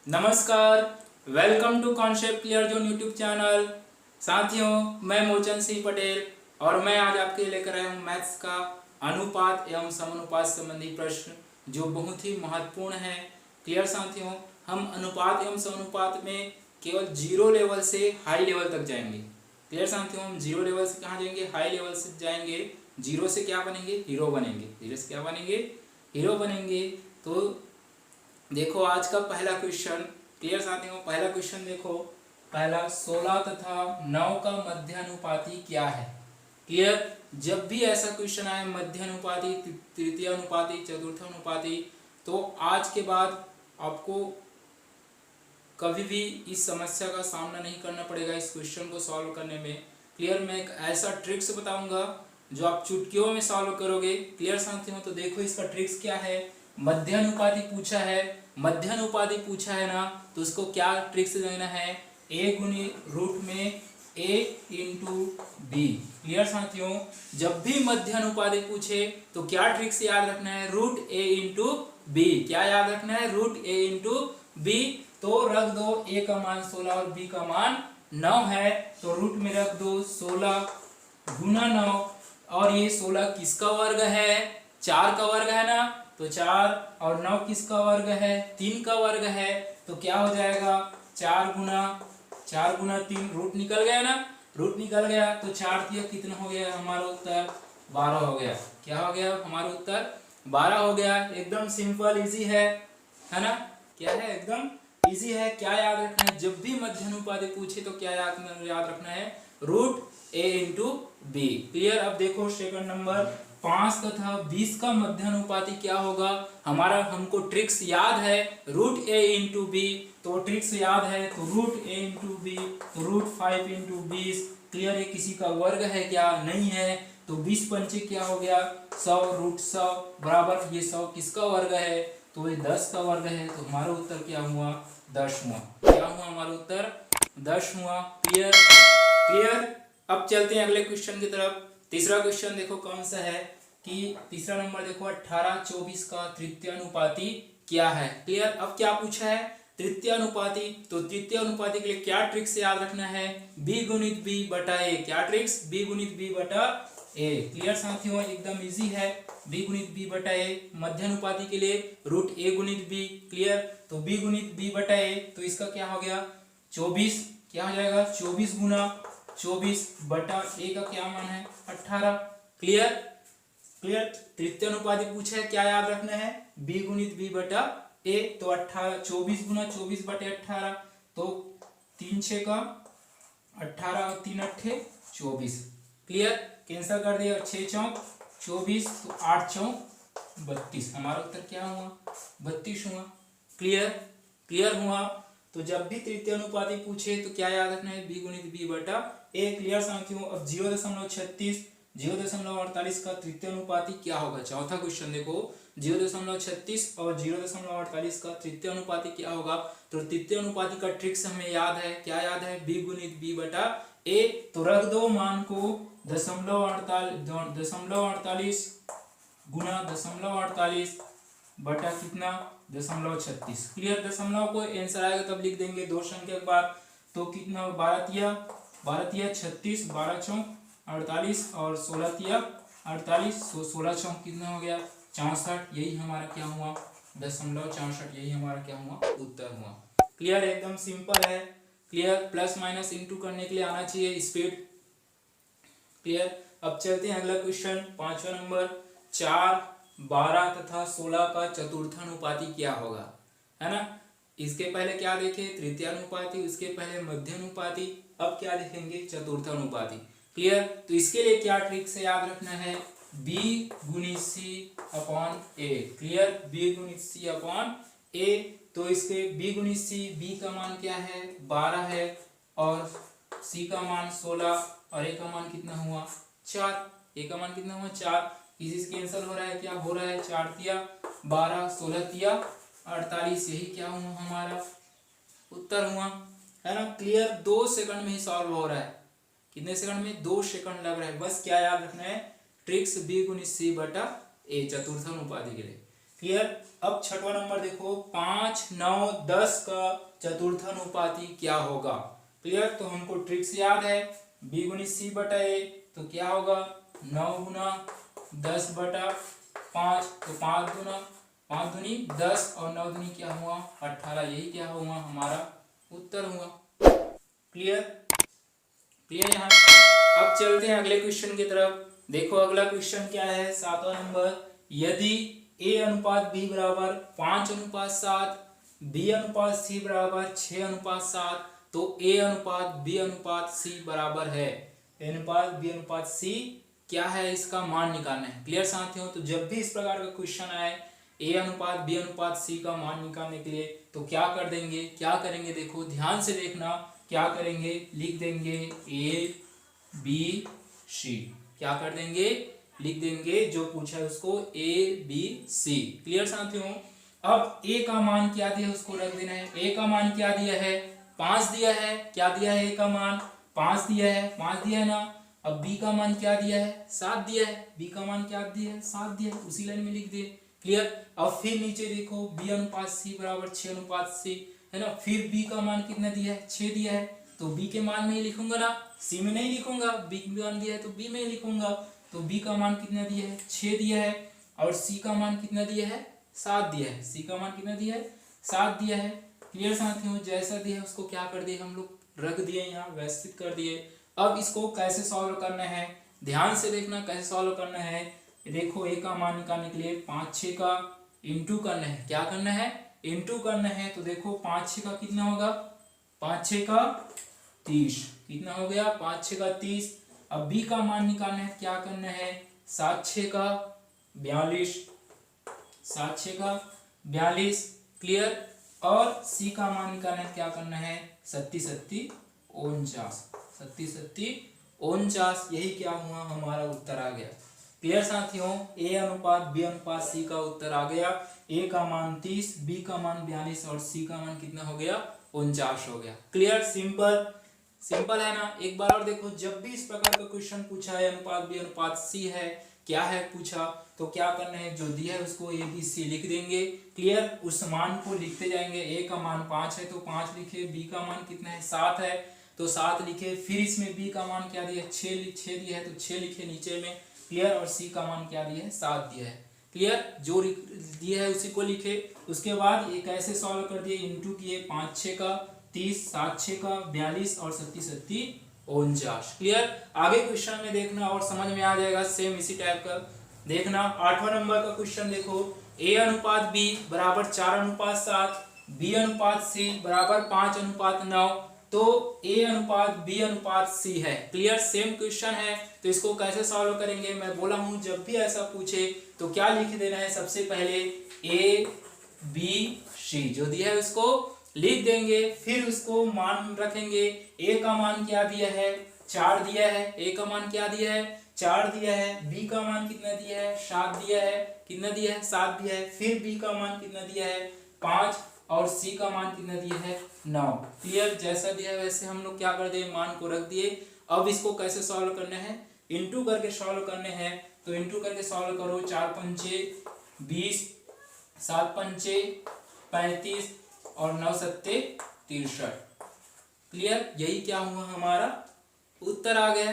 नमस्कार, welcome to concept clear zone YouTube channel. साथियों, मैं मोचन सिंह पटेल और मैं आज आपके लिए लेकर आया हूँ मैथ्स का अनुपात एवं समानुपात संबंधी प्रश्न जो बहुत ही महत्वपूर्ण है। क्लियर साथियों, हम अनुपात एवं समानुपात में केवल जीरो लेवल से हाई लेवल तक जाएंगे। क्लियर साथियों, हम जीरो लेवल से कहाँ जाएंगे? हाई लेवल से जाएंगे। जीरो से क्या बनेंगे? हीरो बनेंगे। जीरो से क्या बनेंगे? हीरो बनेंगे। तो देखो आज का पहला क्वेश्चन। क्लियर साथियों, पहला क्वेश्चन देखो। पहला 16 तथा 9 का मध्यानुपाती क्या है? क्लियर, जब भी ऐसा क्वेश्चन आए मध्यानुपाती, तृतीय अनुपाती, चतुर्थ अनुपाती, तो आज के बाद आपको कभी भी इस समस्या का सामना नहीं करना पड़ेगा इस क्वेश्चन को सॉल्व करने में। क्लियर, मैं एक ऐसा ट्रिक्स बताऊंगा जो आप चुटकियों में सॉल्व करोगे। क्लियर साथियों, तो देखो इसका ट्रिक्स क्या है। मध्यानुपाती पूछा है, मध्यानुपाती पूछा है ना, तो उसको क्या ट्रिक्स देना है? ए गुनी रूट में ए इंटू बी। क्लियर साथियों, जब भी मध्यानुपाती पूछे तो क्या ट्रिक्स याद रखना है? रूट ए इंटू बी। क्या याद रखना है? रूट ए इंटू बी। तो रख दो ए का मान 16 और बी का मान 9 है, तो रूट में रख दो 16 गुना 9। और ये 16 किसका वर्ग है? 4 का वर्ग है ना, तो 4 और 9 किसका वर्ग है? 3 का वर्ग है। तो क्या हो जाएगा? 4 गुना 3, रूट निकल गया ना, रूट निकल गया तो 4 तिया कितना हो गया? हमारा उत्तर 12 हो गया। क्या हो गया? हमारा उत्तर 12 हो गया। एकदम सिंपल इजी है ना? क्या है? एकदम इजी है। क्या याद रखना है? जब भी मध्यानुपाती पूछे तो क्या याद रखना है? रूट ए इंटू बी। क्लियर। अब देखो सेकंड नंबर, 5 तथा 20 का मध्यानुपाती क्या होगा? हमारा हमको ट्रिक्स याद है, रूट ए इंटू बी। तो ट्रिक्स याद है तो रूट ए इंटू बी, तो रूट 5 इंटू 20। क्लियर, ये किसी का वर्ग है क्या? नहीं है। तो 20 पंचे क्या हो गया? 100, रूट 100 बराबर ये 100 किसका वर्ग है? तो ये 10 का वर्ग है। तो हमारा उत्तर क्या हुआ? 10 हुआ। क्या हुआ? हमारा उत्तर 10 हुआ। Clear clear. अब चलते हैं अगले क्वेश्चन की तरफ। तीसरा क्वेश्चन देखो कौन सा है कि तीसरा नंबर देखो 18 24 का तृतीय अनुपाती क्या है? क्लियर। अब क्या पूछा है? तृतीय अनुपाती। तो तृतीय अनुपाती के लिए क्या ट्रिक्स याद रखना है? बी गुणित बी बटा ए। क्या ट्रिक्स? बी गुणित बी बटा ए। क्लियर साथियों, एकदम इजी है। बी गुणित बी बटा ए। मध्यानुपाती के लिए रूट ए गुणित बी। क्लियर, तो बी गुणित बी बटा ए, तो इसका क्या हो गया? 24। क्या हो जाएगा? 24 गुना 24 बटा ए का क्या मान है? 18। Clear clear. तृतीय अनुपाती पूछा है, क्या याद रखना है? बी गुणित बी बटा ए। तो 18, 24 गुना 24 बटे 18, तो 3 6 का 18 और 3 अट्ठे 24। क्लियर, कैंसिल कर दिया। 6 चौक 24, तो 8 चौक 32। हमारा उत्तर क्या हुआ? 32 हुआ। क्लियर क्लियर हुआ। तो जब भी तृतीय अनुपाती पूछे तो क्या याद रखना है? बी गुणित बी बटा ए। क्लियर साथियों। अब 0.36 0.48 का तृतीय अनुपाती क्या होगा? चौथा क्वेश्चन देखो, 0.36 और 0.48 का तृतीय अनुपाती क्या होगा? तो तृतीय अनुपाती का ट्रिक्स हमें याद है। क्या याद है? बी गुणित बी बटा ए। तो रख दो मान को 0.48 गुना 0.48 बटा कितना? 0.36। क्लियर। दशमलव को आंसर आएगा तब लिख देंगे दो संख्या के बाद। तो कितना? 12 तिया 36, 12 चौक 48 और 16 तिया 48, 16 चौक कितना हो गया? 64। यही हमारा क्या हुआ? 0.64। यही हमारा क्या हुआ? उत्तर हुआ। क्लियर, एकदम सिंपल है। क्लियर, प्लस माइनस इंटू करने के लिए आना चाहिए स्पीड। क्लियर। अब चलते हैं अगला क्वेश्चन, पांचवा नंबर, 4 12 तथा 16 का चतुर्थानुपाती क्या होगा? है ना? इसके पहले क्या देखे? तृतीय अनुपाती, उसके पहले मध्यानुपाती, अब क्या देखेंगे? चतुर्थानुपाती। क्लियर, तो इसके लिए क्या ट्रिक से याद रखना है? b गुणित c अपॉन ए। क्लियर, b गुणित c अपॉन ए। तो इसके b गुणित c, b का मान क्या है? 12 है और c का मान 16 और a का मान कितना हुआ? 4। a का मान कितना हुआ? 4। इसी से कैंसिल हो रहा है। क्या हो रहा है? 4 तिया 12, 16 तिया 48। यही क्या हुआ? हमारा उत्तर हुआ। है ना? क्लियर, 2 सेकंड में ही सॉल्व हो रहा है। कितने सेकंड में? 2 सेकंड लग रहा है। बस क्या याद रखना है? ट्रिक्स बी गुणित सी बटा ए, चतुर्थानुपाती के लिए। क्लियर। अब छठवां नंबर देखो, 5, 9, 10 का चतुर्थानुपाती क्या होगा। क्लियर, तो हमको ट्रिक्स याद है, b गुनी सी बटा ए, तो क्या होगा 9 गुना 10 बटा 5, तो 5 गुना 5 दूनी 10 और 9 दूनी क्या हुआ 18, यही क्या हुआ हमारा उत्तर हुआ। क्लियर क्लियर यहाँ। अब चलते हैं अगले क्वेश्चन की तरफ। देखो अगला क्वेश्चन क्या है, 7वां नंबर, यदि a अनुपात b बराबर 5:7, b अनुपात c बराबर 6:7, तो a अनुपात b अनुपात c बराबर है। a अनुपात b अनुपात c क्या है, इसका मान निकालना है। क्लियर साथियों, तो जब भी इस प्रकार का क्वेश्चन आए a अनुपात b अनुपात c का मान निकालने के लिए, तो क्या कर देंगे, क्या करेंगे, देखो ध्यान से देखना, क्या करेंगे, लिख देंगे a b c, क्या कर देंगे, लिख देंगे जो पूछा है उसको a b c। क्लियर साथियों, अब a का मान क्या दिया है उसको रख देना है। a का मान क्या दिया है 5 दिया है, क्या दिया है a का मान 5 दिया है, 5 दिया है ना। अब b का मान क्या दिया है 7 दिया है, b का मान क्या दिया है 7 दिया है, उसी लाइन में लिख दिए। क्लियर, अब फिर नीचे देखो b अनुपात c बराबर 6:c है ना, फिर b का मान कितना दिया है 6 दिया है, तो b के मान में ही लिखूंगा ना, c में नहीं लिखूंगा, b का मान दिया है तो b में ही लिखूंगा। तो b का मान कितना दिया है 6 दिया है, और c का मान कितना दिया है 7 दिया है, c का मान कितना दिया है 7 दिया है। क्लियर साथियों, जैसा दिया है उसको क्या कर दिए हम लोग रख दिए, यहाँ व्यवस्थित कर दिए। अब इसको कैसे सॉल्व करना है, ध्यान से देखना कैसे सॉल्व करना है। देखो a का मान निकालने के लिए 5 6 का इंटू करना है, क्या करना है इंटू करना है। तो देखो 5 6 का कितना होगा 5 6 का 30, कितना हो गया 5 6 का 30। अब b का मान निकालना है, क्या करना है 7 6 का 42, 7 6 का 42। क्लियर, और c का मान निकालना है, क्या करना है 37 37 49, 37 37 49, यही क्या हुआ हमारा उत्तर आ गया। क्लियर साथियों, a अनुपात b अनुपात c का उत्तर आ गया। a का मान 30, b का मान 42 और c का मान कितना हो गया 49 हो गया। क्लियर, सिंपल सिंपल है ना। एक बार और देखो, जब भी इस प्रकार का क्वेश्चन पूछा है अनुपात b अनुपात c है, क्या है पूछा, तो क्या करना है जो दिया है उसको a b c लिख देंगे। क्लियर, उस मान को लिखते जाएंगे। a का मान 5 है तो 5 लिखे, b का मान कितना है 7 है तो 7 लिखे, फिर इसमें b का मान क्या दिया 6 दिया है तो 6 लिखे नीचे में। क्लियर, और c का मान क्या दिया है 7 दिया है। क्लियर, जो दिया है उसी को लिखे। उसके बाद ये कैसे सॉल्व कर दिए, इंटू किए 5 6 का 30, 7 6 का 42 और 37 37 49। क्लियर, आगे क्वेश्चन में देखना और समझ में आ जाएगा, सेम इसी टाइप का देखना। 8वां नंबर का क्वेश्चन देखो, a अनुपात b बराबर 4:7, b अनुपात c बराबर 5:9, तो a अनुपात b अनुपात c है। क्लियर, सेम क्वेश्चन है, तो इसको कैसे सॉल्व करेंगे, मैं बोला हूं जब भी ऐसा पूछे तो क्या लिख देना है, सबसे पहले a b c जो दिया है उसको लिख देंगे, फिर उसको मान रखेंगे। a का मान क्या दिया है 4 दिया है, a का मान क्या दिया है 4 दिया है, b का मान कितना दिया है 7 दिया है, कितना दिया है 7 दिया है, फिर b का मान कितना दिया है 5 और c का मान कितना दिया है 9। क्लियर, जैसा दिया है वैसे हम लोग क्या कर दिए मान को रख दिए। अब इसको कैसे सॉल्व करना है, इंटू करके सॉल्व करने हैं, तो इंटू करके सॉल्व करो। 4 पंचे 20, 7 पंचे 35 और 9 सत्ते 63। क्लियर, यही क्या हुआ हमारा उत्तर आ गया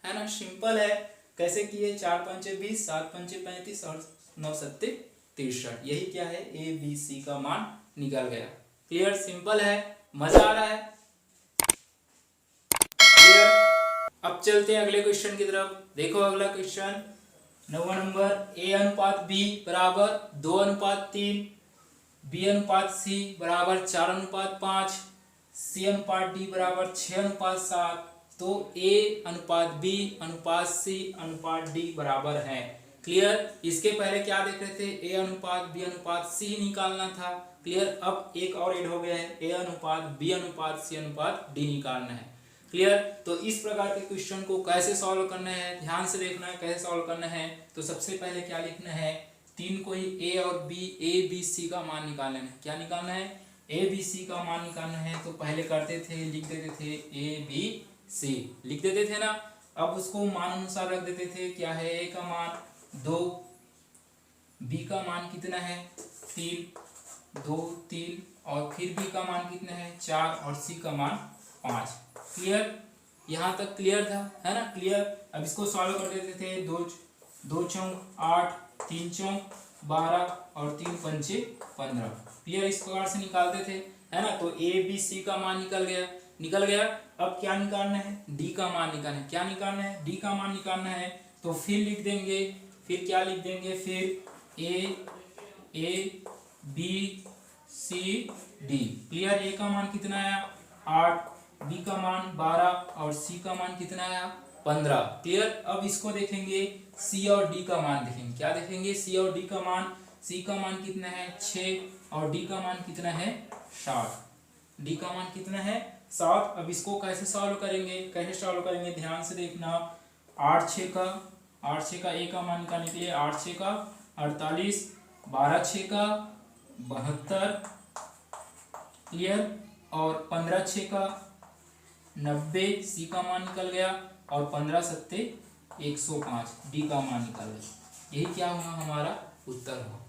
है ना, सिंपल है। कैसे किए 4 पंचे 20, 7 पंचे 35 और 9 सत्ते 63, यही क्या है ए बी सी का मान निकल गया। क्लियर, सिंपल है, मजा आ रहा है। क्लियर, अब चलते हैं अगले क्वेश्चन की तरफ। देखो अगला क्वेश्चन 9वां नंबर, a अनुपात b बराबर 2:3, b अनुपात c बराबर 4:5, c अनुपात d बराबर 6:7, तो a अनुपात b अनुपात c अनुपात d बराबर है। क्लियर, इसके पहले क्या देख रहे थे a अनुपात b अनुपात c निकालना था। क्लियर, अब एक और ऐड हो गया है a अनुपात b अनुपात c अनुपात d निकालना है। क्लियर, तो इस प्रकार के क्वेश्चन को कैसे सॉल्व करना है, ध्यान से देखना है कैसे सॉल्व करना है। तो सबसे पहले क्या लिखना है, तीन को ही a और b a b c का मान निकालना है। क्या निकालना है a b c का मान निकालना है। तो पहले करते थे लिख देते थे a b c लिख देते थे ना, अब उसको मान अनुसार रख देते थे। क्या है a का मान 2, b का मान कितना है 3 2 3 और फिर b का मान कितना है 4 और c का मान 5। क्लियर, यहाँ तक क्लियर था, है ना। क्लियर। अब इसको सॉल्व कर देते थे। 2 चौक 8, 3 चौक 12 और 3 पंचे 15। क्लियर, इस प्रकार से निकालते थे, है ना। तो a b c का मान निकल गया। अब क्या निकालना है, d का मान निकालना है। क्या निकालना है, d का मान निकालना है। तो फिर लिख देंगे, फिर क्या लिख देंगे, फिर a b c d। Clear, a का मान कितना आया 8, b का मान 12 और c का मान कितना आया 15। क्लियर। अब इसको देखेंगे, c और d का मान देखेंगे। क्या देखेंगे, c और d का मान। c का मान कितना है 6 और d का मान कितना है 7। d का मान कितना है 7। अब इसको कैसे सॉल्व करेंगे, ध्यान से देखना। 8 6 का a का मान निकालने के लिए 8 6 का 48, 12 6 का 72। क्लियर। और 15 6 का 90, c का मान निकल गया। और 15 7 105, d का मान निकल गया। यही क्या हुआ, हमारा उत्तर हुआ।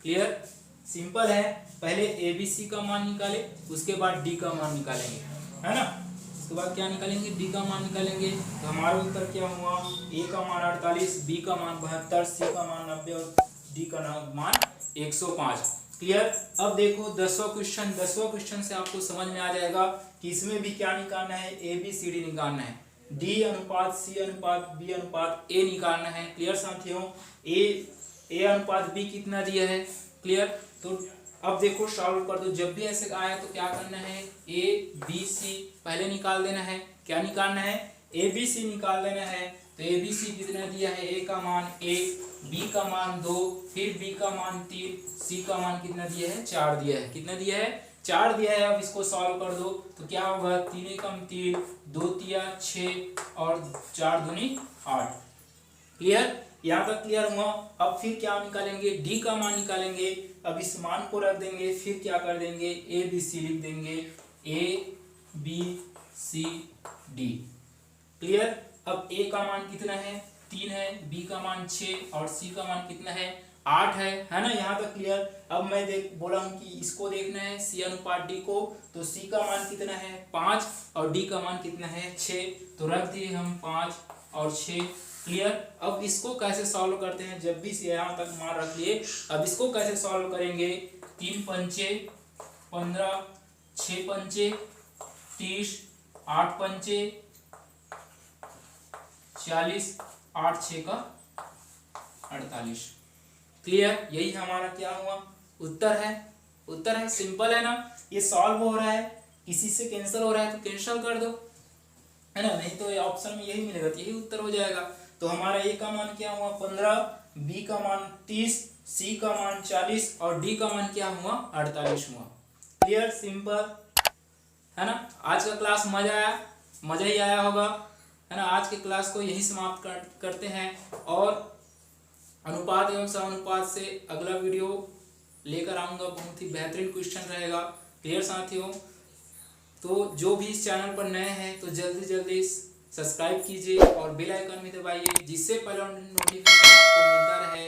क्लियर, सिंपल है। पहले ए बी सी का मान निकाले, उसके बाद डी का मान निकालेंगे, है ना। उसके बाद क्या निकालेंगे, डी का मान निकालेंगे। तो हमारा उत्तर क्या हुआ, ए का मान 48, बी का मान 72, सी का मान 90 और डी का मान 105। क्लियर। अब देखो 10वां क्वेश्चन से आपको समझ में आ जाएगा कि इसमें भी क्या निकालना है, ए बी सी डी निकालना है। डी अनुपात सी अनुपात बी अनुपात ए निकालना है। क्लियर साथियों, ए अनुपात बी कितना दिया है। क्लियर। तो अब देखो सॉल्व कर दो। जब भी ऐसे आया तो क्या करना है, ए बी सी पहले निकाल देना है। क्या निकालना है, ए बी सी निकाल देना है। तो ए बी सी कितना दिया है, ए का मान 1, बी का मान 2, फिर बी का मान 3, सी का मान कितना दिया है 4 दिया है। कितना दिया है 4 दिया है। अब इसको सॉल्व कर दो तो क्या होगा, 3 एकम 3, 2 तिया 6 और 4 दूनी 8। क्लियर, यहाँ तक क्लियर हुआ। अब फिर क्या निकालेंगे, डी का मान निकालेंगे। अब इस मान को रख देंगे, फिर क्या कर देंगे, ए बी सी लिख देंगे, A B C D. Clear. अब ए का मान कितना है 3 है, बी का मान 6 और सी का मान कितना है 8 है ना। यहाँ तक क्लियर। अब मैं बोला हूँ कि इसको देखना है सी अनुपात डी को। तो सी का मान कितना है 5 और डी का मान कितना है 6। तो रख दिए हम 5 और 6। क्लियर। अब इसको कैसे सॉल्व करते हैं, जब भी यहाँ तक मान रख लिए। अब इसको कैसे सॉल्व करेंगे, 3 पंचे 15, 6 पंचे 30, 8 पंचे 40, 8 6 का 48। क्लियर, यही हमारा क्या हुआ उत्तर है। सिंपल है ना। ये सॉल्व हो रहा है, किसी से कैंसिल हो रहा है तो कैंसिल कर दो, है ना। नहीं तो ये ऑप्शन में यही मिलेगा, यही उत्तर हो जाएगा। तो हमारा ए का मान क्या हुआ 15, बी का मान 30, सी का मान 40 और डी का मान क्या हुआ 48 हुआ। क्लियर, सिंपल है ना। आज का क्लास मजा ही आया होगा, है ना। आज के क्लास को यही समाप्त करते हैं और अनुपात एवं समानुपात से अगला वीडियो लेकर आऊंगा। बहुत ही बेहतरीन क्वेश्चन रहेगा। क्लियर साथियों, तो जो भी इस चैनल पर नए हैं तो जल्दी सब्सक्राइब कीजिए और बेल आइकन भी दबाइए, जिससे पहले नोटिफिकेशन आपको मिलता रहे।